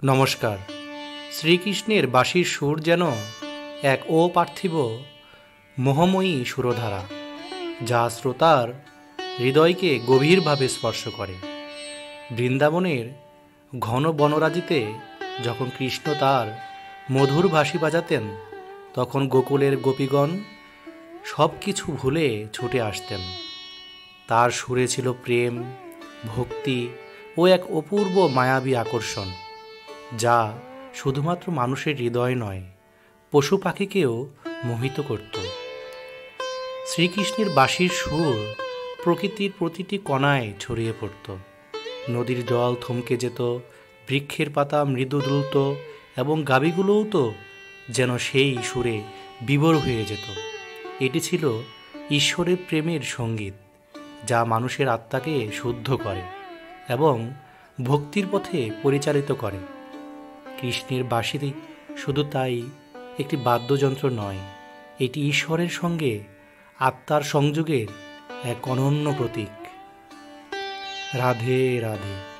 নমস্কার। শ্রীকৃষ্ণের বাঁশির সুর যেন এক অপার্থিব মোহময়ী সুরধারা, যা শ্রোতার হৃদয়কে গভীরভাবে স্পর্শ করে। বৃন্দাবনের ঘন বনরাজিতে যখন কৃষ্ণ তার মধুর বাঁশি বাজাতেন, তখন গোকুলের গোপীগণ সব কিছু ভুলে ছুটে আসতেন। তার সুরে ছিল প্রেম, ভক্তি ও এক অপূর্ব মায়াবী আকর্ষণ, যা শুধুমাত্র মানুষের হৃদয় নয়, পশু পাখিকেও মোহিত করত। শ্রীকৃষ্ণের বাঁশির সুর প্রকৃতির প্রতিটি কণায় ছড়িয়ে পড়ত। নদীর জল থমকে যেত, বৃক্ষের পাতা মৃদু দুলত এবং গাভীগুলোও তো যেন সেই সুরে বিভোর হয়ে যেত। এটি ছিল ঈশ্বরের প্রেমের সঙ্গীত, যা মানুষের আত্মাকে শুদ্ধ করে এবং ভক্তির পথে পরিচালিত করে। কৃষ্ণের বাঁশি শুধু তাই একটি বাদ্যযন্ত্র নয়, এটি ঈশ্বরের সঙ্গে আত্মার সংযোগের এক অনন্য প্রতীক। রাধে রাধে।